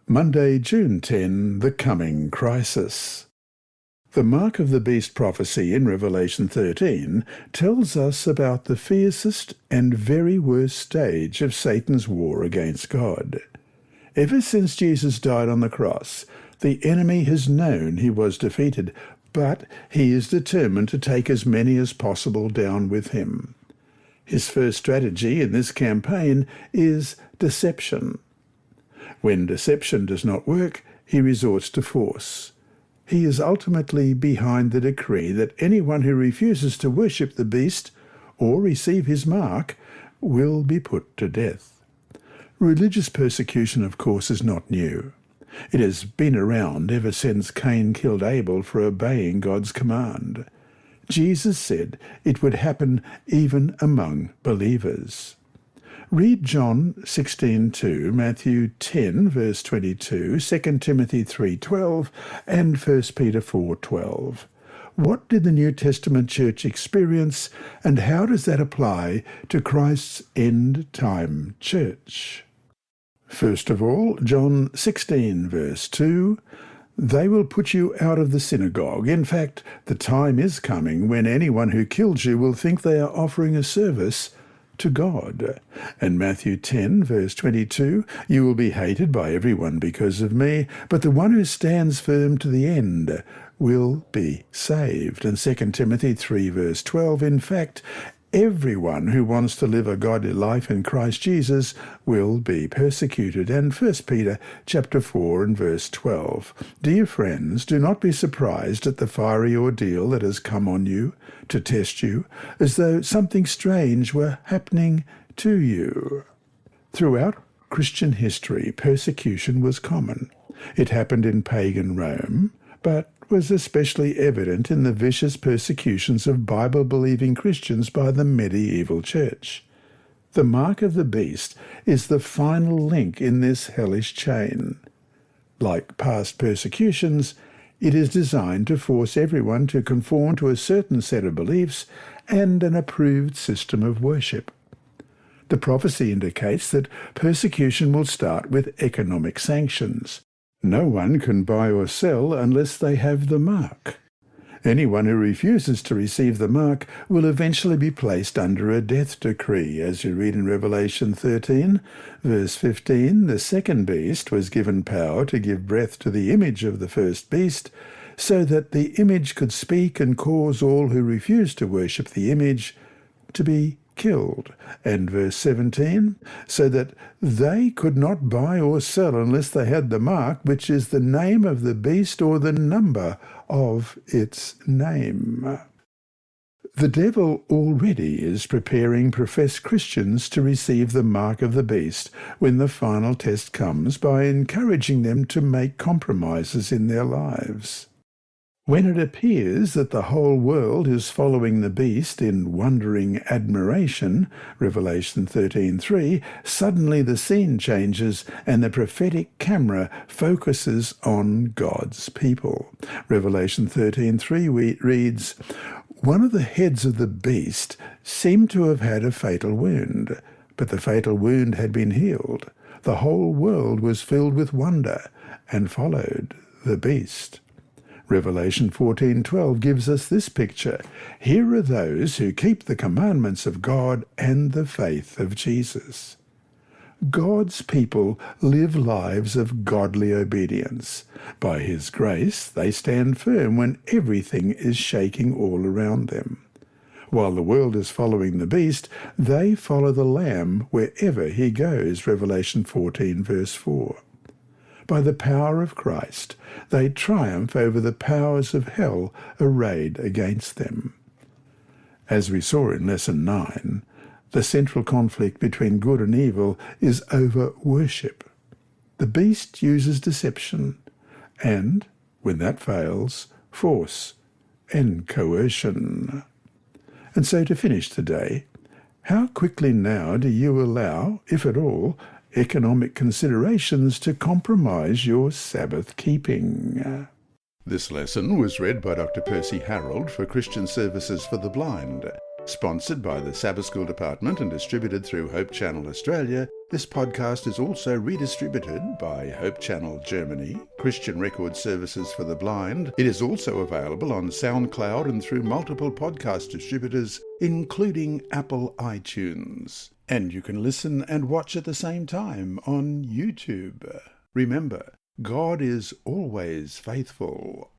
Monday, June 10, the coming crisis. The mark of the beast prophecy in Revelation 13 tells us about the fiercest and very worst stage of Satan's war against God. Ever since Jesus died on the cross, the enemy has known he was defeated, but he is determined to take as many as possible down with him. His first strategy in this campaign is deception. When deception does not work, he resorts to force. He is ultimately behind the decree that anyone who refuses to worship the beast or receive his mark will be put to death. Religious persecution, of course, is not new. It has been around ever since Cain killed Abel for obeying God's command. Jesus said it would happen even among believers. Read John 16:2, Matthew 10, verse 22, 2 Timothy 3:12, and 1 Peter 4:12. What did the New Testament church experience, and how does that apply to Christ's end-time church? First of all, John 16, verse 2, "They will put you out of the synagogue. In fact, the time is coming when anyone who kills you will think they are offering a service to God." And Matthew 10, verse 22, "You will be hated by everyone because of me, but the one who stands firm to the end will be saved." And 2 Timothy 3, verse 12, "In fact, everyone who wants to live a godly life in Christ Jesus will be persecuted." And 1 Peter chapter 4 and verse 12. Dear friends, do not be surprised at the fiery ordeal that has come on you to test you, as though something strange were happening to you. Throughout Christian history, persecution was common. It happened in pagan Rome, but was especially evident in the vicious persecutions of Bible-believing Christians by the medieval church. The mark of the beast is the final link in this hellish chain. Like past persecutions, it is designed to force everyone to conform to a certain set of beliefs and an approved system of worship. The prophecy indicates that persecution will start with economic sanctions. No one can buy or sell unless they have the mark. Anyone who refuses to receive the mark will eventually be placed under a death decree. As you read in Revelation 13, verse 15, the second beast was given power to give breath to the image of the first beast, so that the image could speak and cause all who refuse to worship the image to be killed. And verse 17, so that they could not buy or sell unless they had the mark, which is the name of the beast or the number of its name. The devil already is preparing professed Christians to receive the mark of the beast when the final test comes by encouraging them to make compromises in their lives. When it appears that the whole world is following the beast in wondering admiration, Revelation 13:3, suddenly the scene changes and the prophetic camera focuses on God's people. Revelation 13:3 reads, "One of the heads of the beast seemed to have had a fatal wound, but the fatal wound had been healed. The whole world was filled with wonder and followed the beast." Revelation 14:12 gives us this picture. Here are those who keep the commandments of God and the faith of Jesus. God's people live lives of godly obedience. By His grace, they stand firm when everything is shaking all around them. While the world is following the beast, they follow the Lamb wherever he goes, Revelation 14, verse 4. By the power of Christ, they triumph over the powers of hell arrayed against them. As we saw in Lesson 9, the central conflict between good and evil is over worship. The beast uses deception and, when that fails, force and coercion. And so to finish today, how quickly now do you allow, if at all, economic considerations to compromise your Sabbath keeping? This lesson was read by Dr. Percy Harrold for Christian Services for the Blind. Sponsored by the Sabbath School Department and distributed through Hope Channel Australia, this podcast is also redistributed by Hope Channel Germany, Christian Record Services for the Blind. It is also available on SoundCloud and through multiple podcast distributors, including Apple iTunes. And you can listen and watch at the same time on YouTube. Remember, God is always faithful.